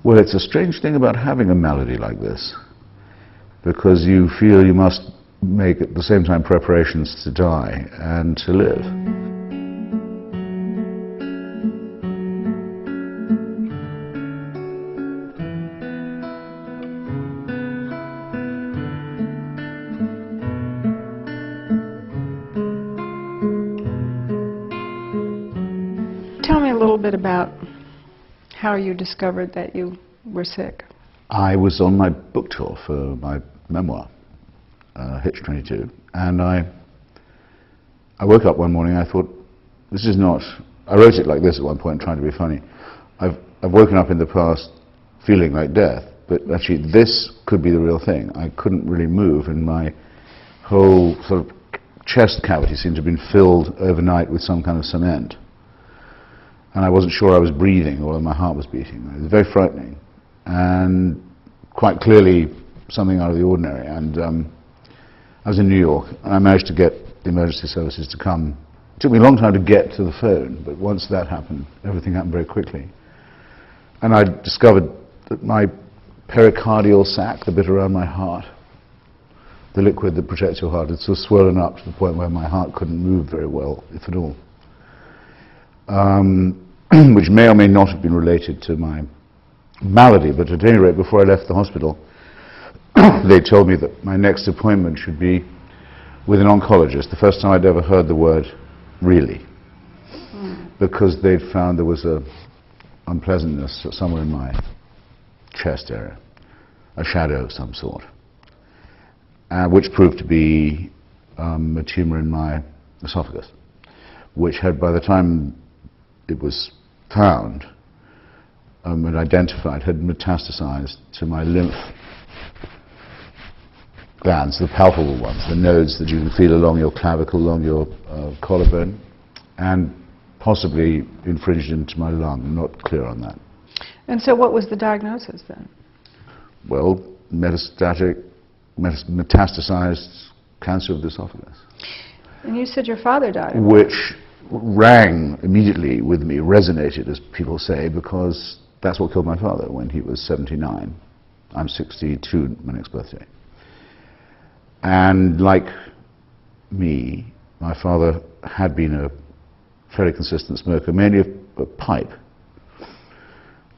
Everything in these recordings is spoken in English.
Well, it's a strange thing about having a malady like this, because you feel you must make at the same time preparations to die and to live. Tell me a little bit about how you discovered that you were sick. I was on my book tour for my memoir, Hitch 22, and I woke up one morning and I thought, this is not... I wrote it like this at one point, trying to be funny. I've woken up in the past feeling like death, but actually this could be the real thing. I couldn't really move, and my whole sort of chest cavity seemed to have been filled overnight with some kind of cement. And I wasn't sure I was breathing or my heart was beating. It was very frightening, and quite clearly something out of the ordinary. And I was in New York, and I managed to get the emergency services to come. It took me a long time to get to the phone, but once that happened, everything happened very quickly. And I discovered that my pericardial sac, the bit around my heart, the liquid that protects your heart, had sort of swollen up to the point where my heart couldn't move very well, if at all. Which may or may not have been related to my malady, but at any rate, before I left the hospital, they told me that my next appointment should be with an oncologist, the first time I'd ever heard the word really, because they'd found there was a unpleasantness somewhere in my chest area, a shadow of some sort, which proved to be a tumour in my esophagus, which had, by the time it was found and identified, had metastasized to my lymph glands, the palpable ones, the nodes that you can feel along your clavicle, along your collarbone, and possibly infringed into my lung. I'm not clear on that. And so what was the diagnosis then? Well, metastasized cancer of the esophagus. And you said your father died. Which rang immediately with me, resonated, as people say, because that's what killed my father when he was 79. I'm 62, my next birthday. And like me, my father had been a fairly consistent smoker, mainly a pipe.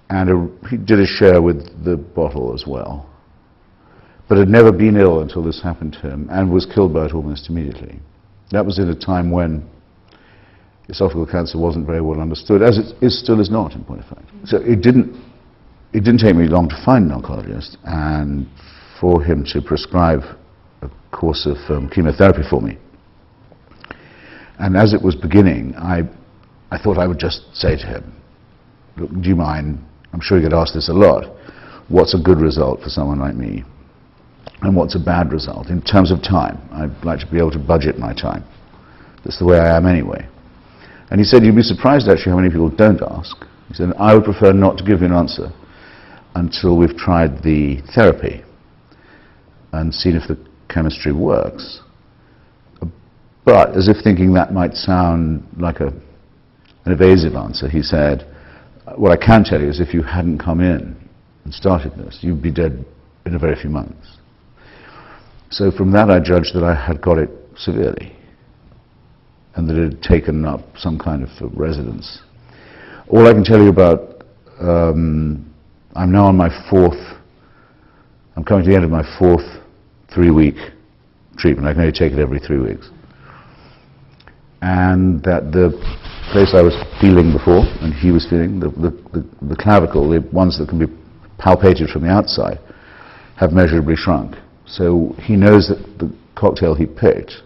And he did his share with the bottle as well. But had never been ill until this happened to him, and was killed by it almost immediately. That was in a time when esophageal cancer wasn't very well understood, as it still is not, in point of fact. So it didn't take me long to find an oncologist, and for him to prescribe a course of chemotherapy for me. And as it was beginning, I thought I would just say to him, look, do you mind, I'm sure you get asked this a lot, what's a good result for someone like me? And what's a bad result? In terms of time, I'd like to be able to budget my time. That's the way I am anyway. And he said, you'd be surprised actually how many people don't ask. He said, I would prefer not to give you an answer until we've tried the therapy and seen if the chemistry works. But, as if thinking that might sound like an evasive answer, he said, what I can tell you is if you hadn't come in and started this, you'd be dead in a very few months. So from that I judged that I had got it severely, and that it had taken up some kind of residence. All I can tell you about, I'm now on my I'm coming to the end of my fourth 3-week treatment. I can only take it every 3 weeks. And that the place I was feeling before, and he was feeling, the clavicle, the ones that can be palpated from the outside, have measurably shrunk. So he knows that the cocktail he picked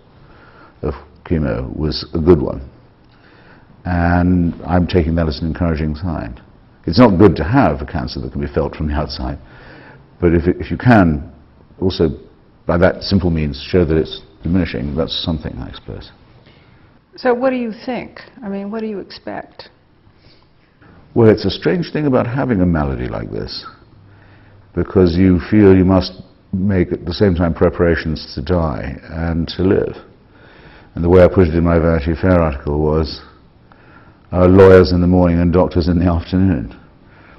of chemo was a good one. And I'm taking that as an encouraging sign. It's not good to have a cancer that can be felt from the outside, but if you can also, by that simple means, show that it's diminishing, that's something, I suppose. So what do you think? I mean, what do you expect? Well, it's a strange thing about having a malady like this, because you feel you must make at the same time preparations to die and to live. And the way I put it in my Vanity Fair article was, lawyers in the morning and doctors in the afternoon,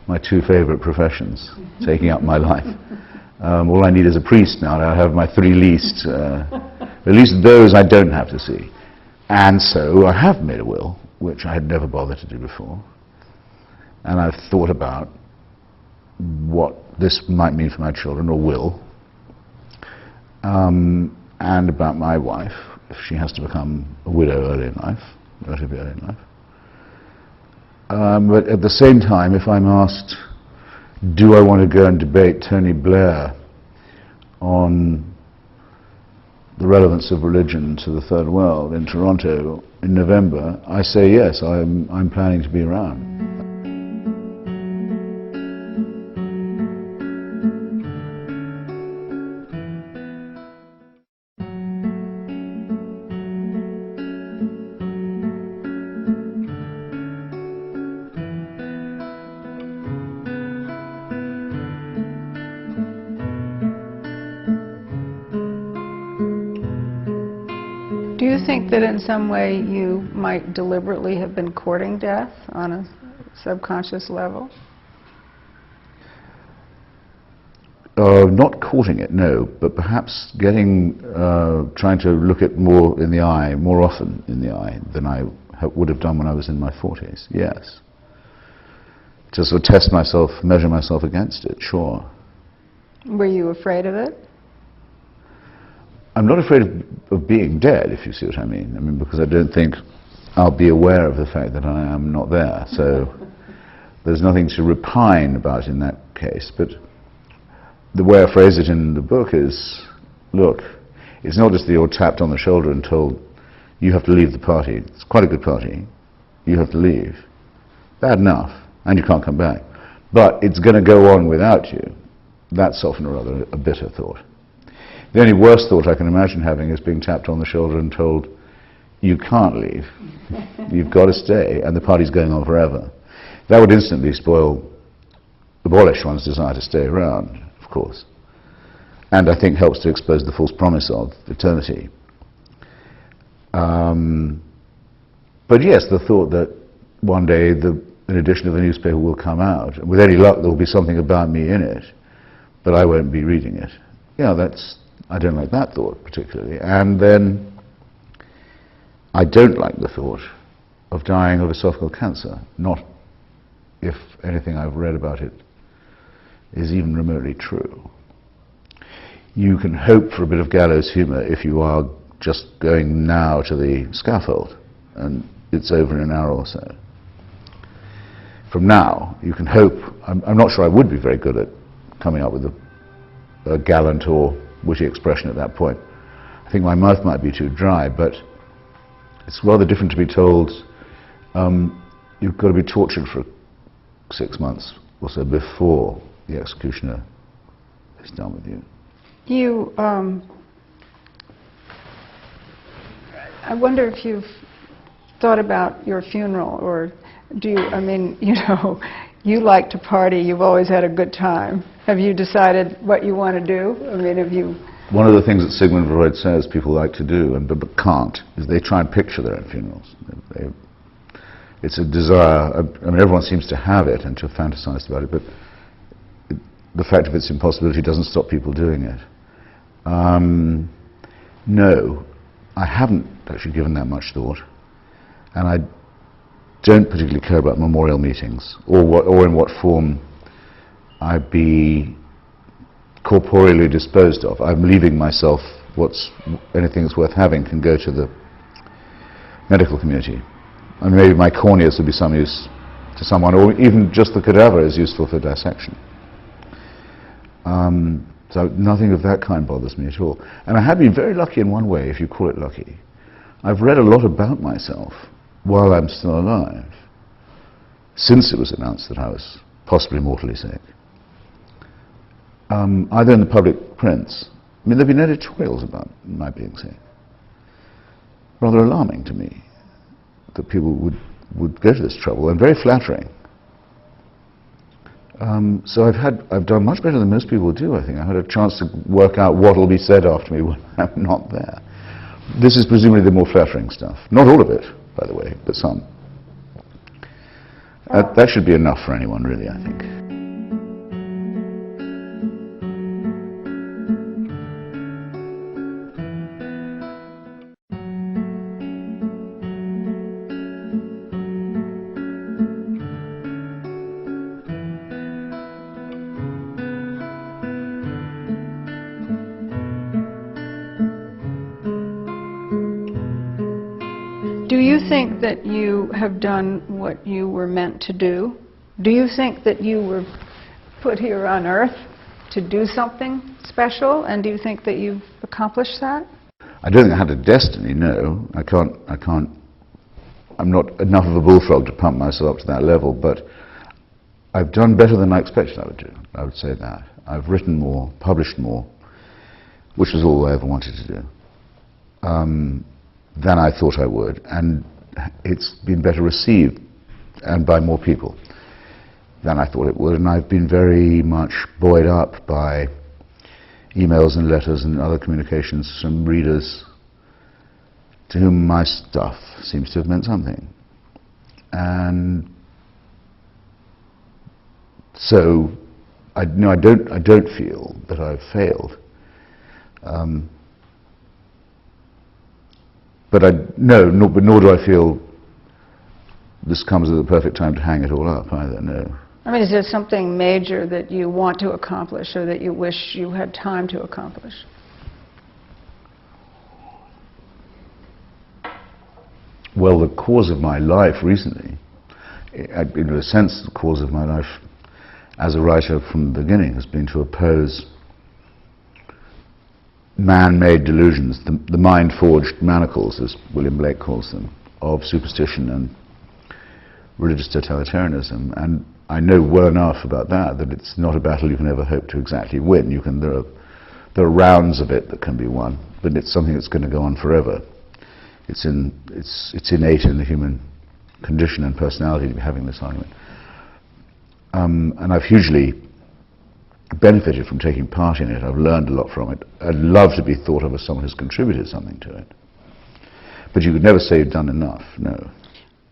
my two favorite professions taking up my life. All I need is a priest now. I have my three least. At least those I don't have to see. And so I have made a will, which I had never bothered to do before. And I've thought about what this might mean for my children, or will, and about my wife, if she has to become a widow early in life, relatively early in life. But at the same time, if I'm asked, do I want to go and debate Tony Blair on the relevance of religion to the Third World in Toronto in November, I say yes, I'm planning to be around. Do you think that in some way you might deliberately have been courting death on a subconscious level? Not courting it, no, but perhaps trying to look it more in the eye, more often in the eye than I would have done when I was in my 40s, yes. To sort of test myself, measure myself against it, sure. Were you afraid of it? I'm not afraid of being dead, if you see what I mean. I mean, because I don't think I'll be aware of the fact that I am not there. So there's nothing to repine about in that case. But the way I phrase it in the book is, look, it's not just that you're tapped on the shoulder and told, you have to leave the party. It's quite a good party. You have to leave. Bad enough. And you can't come back. But it's going to go on without you. That's often or rather a bitter thought. The only worse thought I can imagine having is being tapped on the shoulder and told, you can't leave, you've got to stay, and the party's going on forever. That would instantly abolish one's desire to stay around, of course, and I think helps to expose the false promise of eternity. But yes, the thought that one day an edition of the newspaper will come out, and with any luck there will be something about me in it, but I won't be reading it. Yeah, I don't like that thought particularly. And then I don't like the thought of dying of esophageal cancer, not if anything I've read about it is even remotely true. You can hope for a bit of gallows humor if you are just going now to the scaffold and it's over in an hour or so. From now, you can hope, I'm not sure I would be very good at coming up with a gallant or witty expression at that point. I think my mouth might be too dry, but it's rather different to be told you've got to be tortured for 6 months or so before the executioner is done with you. I wonder if you've thought about your funeral, or do you, I mean, you know, you like to party, you've always had a good time. Have you decided what you want to do? I mean, have you... One of the things that Sigmund Freud says people like to do, but can't, is they try and picture their own funerals. It's a desire, I mean, everyone seems to have it and to have fantasized about it, but the fact of its impossibility doesn't stop people doing it. No, I haven't actually given that much thought, and I don't particularly care about memorial meetings, or in what form I'd be corporeally disposed of. I'm leaving myself anything that's worth having can go to the medical community. And maybe my corneas would be some use to someone, or even just the cadaver is useful for dissection. So nothing of that kind bothers me at all. And I have been very lucky in one way, if you call it lucky. I've read a lot about myself while I'm still alive, since it was announced that I was possibly mortally sick. Either in the public prints, I mean, there have been editorials about my being sick. Rather alarming to me that people would go to this trouble, and very flattering. So I've done much better than most people do, I think. I had a chance to work out what will be said after me when I'm not there. This is presumably the more flattering stuff. Not all of it, by the way, but some. That should be enough for anyone, really, I think. Do you think that you have done what you were meant to do? Do you think that you were put here on Earth to do something special, and do you think that you've accomplished that? I don't think I had a destiny, no. I'm not enough of a bullfrog to pump myself up to that level, but I've done better than I expected I would do. I would say that. I've written more, published more, which was all I ever wanted to do, than I thought I would, and it's been better received, and by more people than I thought it would, and I've been very much buoyed up by emails and letters and other communications from readers to whom my stuff seems to have meant something. And so I don't feel that I've failed. But nor do I feel this comes at the perfect time to hang it all up either, no. I mean, is there something major that you want to accomplish or that you wish you had time to accomplish? Well, the cause of my life recently, in a sense, the cause of my life as a writer from the beginning has been to oppose man-made delusions, the mind-forged manacles, as William Blake calls them, of superstition and religious totalitarianism. And I know well enough about that it's not a battle you can ever hope to exactly win. There are rounds of it that can be won, but it's something that's going to go on forever. It's innate in the human condition and personality to be having this argument. And I've hugely benefited from taking part in it. I've learned a lot from it. I'd love to be thought of as someone who's contributed something to it. But you could never say you've done enough, no.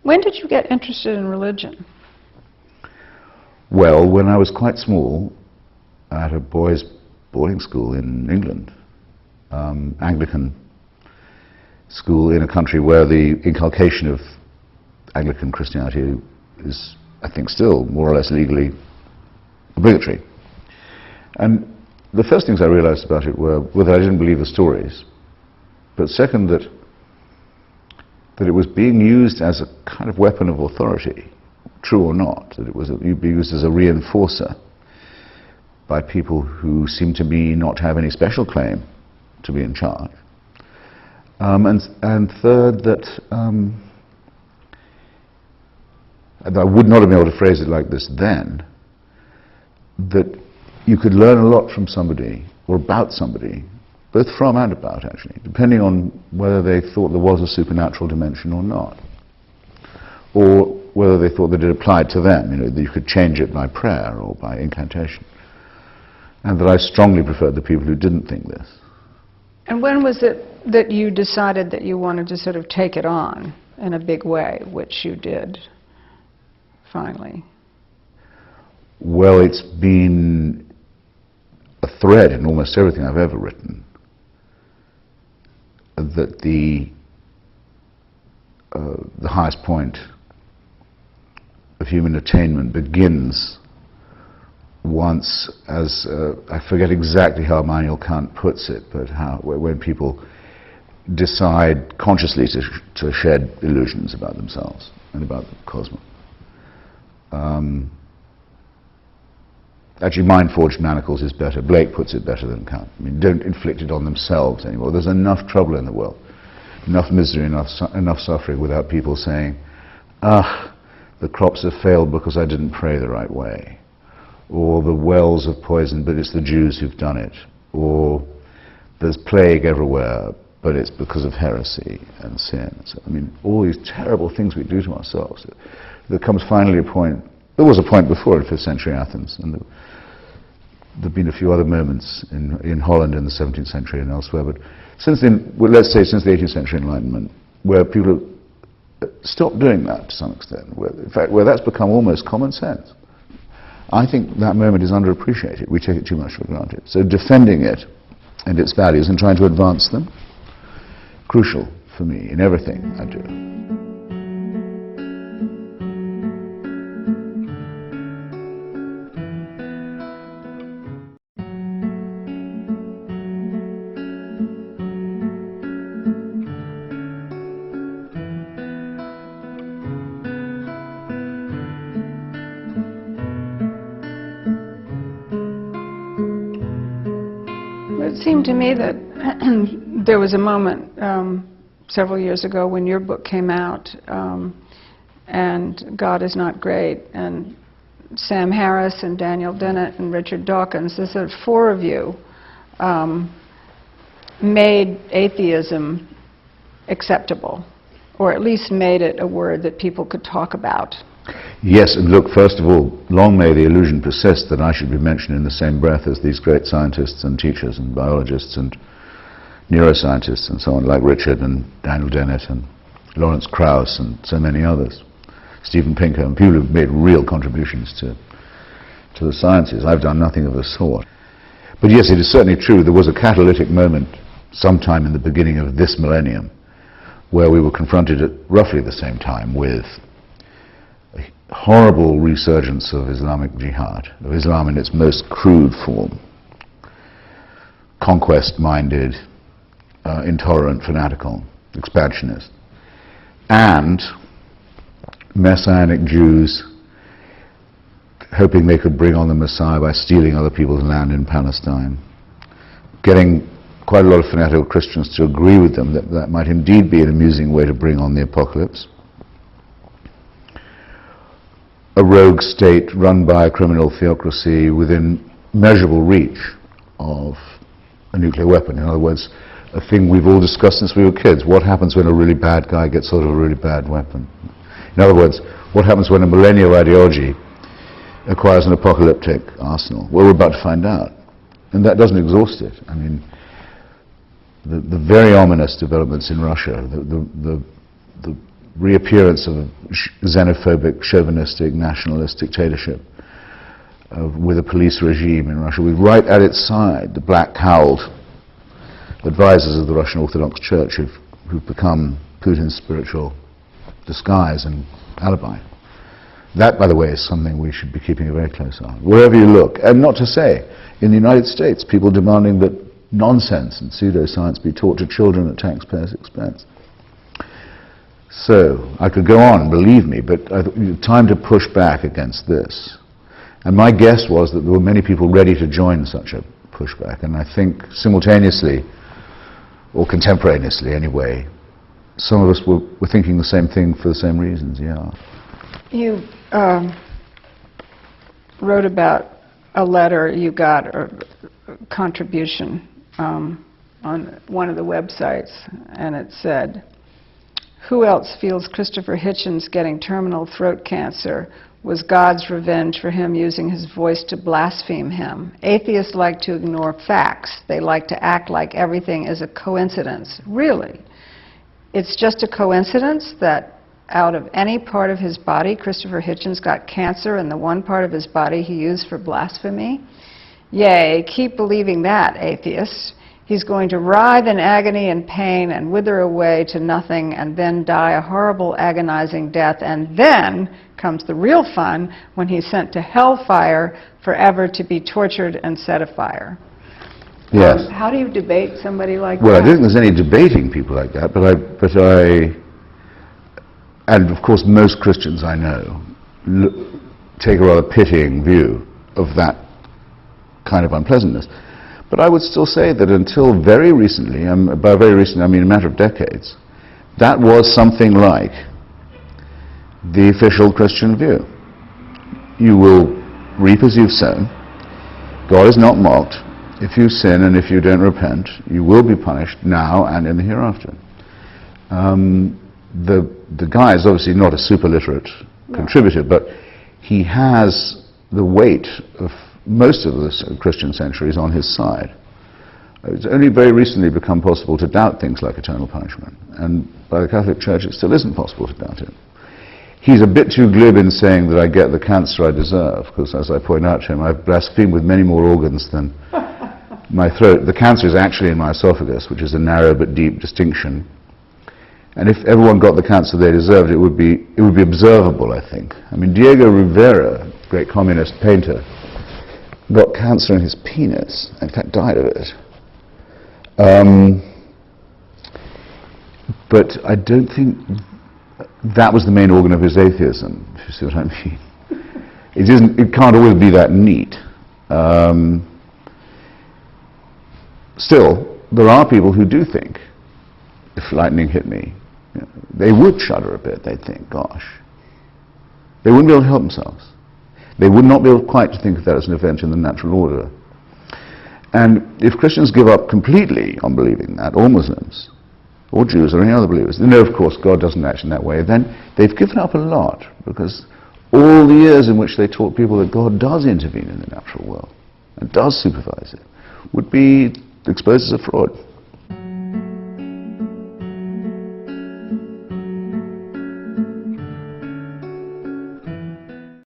When did you get interested in religion? Well, when I was quite small, at a boys' boarding school in England, Anglican school in a country where the inculcation of Anglican Christianity is, I think, still more or less legally obligatory. And the first things I realized about it were that I didn't believe the stories, but second, that it was being used as a kind of weapon of authority, true or not, that it was be used as a reinforcer by people who seemed to me not to have any special claim to be in charge. And third, that and I would not have been able to phrase it like this then, that you could learn a lot from somebody, or about somebody, both from and about actually, depending on whether they thought there was a supernatural dimension or not, or whether they thought that it applied to them, that you could change it by prayer or by incantation. And that I strongly preferred the people who didn't think this. And when was it that you decided that you wanted to sort of take it on in a big way, which you did, finally? Well, it's been a thread in almost everything I've ever written, that the highest point of human attainment begins once, as I forget exactly how Immanuel Kant puts it, but when people decide consciously to shed illusions about themselves and about the cosmos. Actually, mind-forged manacles is better. Blake puts it better than Kant. I mean, don't inflict it on themselves anymore. There's enough trouble in the world, enough misery, enough suffering without people saying, the crops have failed because I didn't pray the right way, or the wells have poisoned, but it's the Jews who've done it, or there's plague everywhere, but it's because of heresy and sin. So, I mean, all these terrible things we do to ourselves. There comes finally a point. There was a point before in 5th century Athens, and there've been a few other moments in Holland in the 17th century and elsewhere, but since then, well, let's say since the 18th century Enlightenment, where people stopped doing that to some extent. In fact, where that's become almost common sense. I think that moment is underappreciated. We take it too much for granted. So defending it and its values and trying to advance them, crucial for me in everything I do. It seemed to me that there was a moment several years ago when your book came out, and God is Not Great, and Sam Harris and Daniel Dennett and Richard Dawkins, there's sort of four of you, made atheism acceptable, or at least made it a word that people could talk about. Yes, and look, first of all, long may the illusion persist that I should be mentioned in the same breath as these great scientists and teachers and biologists and neuroscientists and so on, like Richard and Daniel Dennett and Lawrence Krauss and so many others, Steven Pinker, and people who've made real contributions to the sciences. I've done nothing of the sort. But yes, it is certainly true, there was a catalytic moment sometime in the beginning of this millennium where we were confronted at roughly the same time with a horrible resurgence of Islamic jihad, of Islam in its most crude form, conquest-minded, intolerant, fanatical, expansionist, and Messianic Jews hoping they could bring on the Messiah by stealing other people's land in Palestine, getting quite a lot of fanatical Christians to agree with them that that might indeed be an amusing way to bring on the apocalypse. A rogue state run by a criminal theocracy within measurable reach of a nuclear weapon. In other words, a thing we've all discussed since we were kids. What happens when a really bad guy gets hold of a really bad weapon? In other words, what happens when a millennial ideology acquires an apocalyptic arsenal? Well, we're about to find out. And that doesn't exhaust it. I mean, the very ominous developments in Russia, the reappearance of a xenophobic, chauvinistic, nationalist dictatorship with a police regime in Russia, with right at its side the black-cowled advisors of the Russian Orthodox Church who've become Putin's spiritual disguise and alibi. That, by the way, is something we should be keeping a very close eye on, wherever you look. And not to say, in the United States, people demanding that nonsense and pseudoscience be taught to children at taxpayers' expense. So, I could go on, believe me, but time to push back against this. And my guess was that there were many people ready to join such a pushback, and I think simultaneously, or contemporaneously anyway, some of us were thinking the same thing for the same reasons, yeah. You wrote about a letter you got, or contribution, on one of the websites, and it said, "Who else feels Christopher Hitchens getting terminal throat cancer was God's revenge for him using his voice to blaspheme him? Atheists like to ignore facts. They like to act like everything is a coincidence." Really? It's just a coincidence that out of any part of his body, Christopher Hitchens got cancer, and the one part of his body he used for blasphemy? Yea, keep believing that, atheists. He's going to writhe in agony and pain and wither away to nothing and then die a horrible, agonizing death. And then comes the real fun when he's sent to hellfire forever to be tortured and set afire. Yes. How do you debate somebody like Well, that? I don't think there's any debating people like that, but I, and of course most Christians I know take a rather pitying view of that kind of unpleasantness. But I would still say that until very recently, by very recently I mean a matter of decades, that was something like the official Christian view. You will reap as you've sown. God is not mocked. If you sin and if you don't repent, you will be punished now and in the hereafter. The guy is obviously not a super literate contributor, but he has the weight of most of the Christian centuries on his side. It's only very recently become possible to doubt things like eternal punishment, and by the Catholic Church it still isn't possible to doubt it. He's a bit too glib in saying that I get the cancer I deserve, because as I point out to him, I've blasphemed with many more organs than my throat. The cancer is actually in my esophagus, which is a narrow but deep distinction. And if everyone got the cancer they deserved, it would be observable, I think. I mean, Diego Rivera, great communist painter, got cancer in his penis, in fact died of it. But I don't think that was the main organ of his atheism, if you see what I mean. It can't always be that neat. Still, there are people who do think, if lightning hit me, you know, they would shudder a bit. They'd think, gosh. They wouldn't be able to help themselves. They would not be able quite to think of that as an event in the natural order. And if Christians give up completely on believing that, or Muslims, or Jews, or any other believers, they know, of course, God doesn't act in that way, then they've given up a lot, because all the years in which they taught people that God does intervene in the natural world, and does supervise it, would be exposed as a fraud.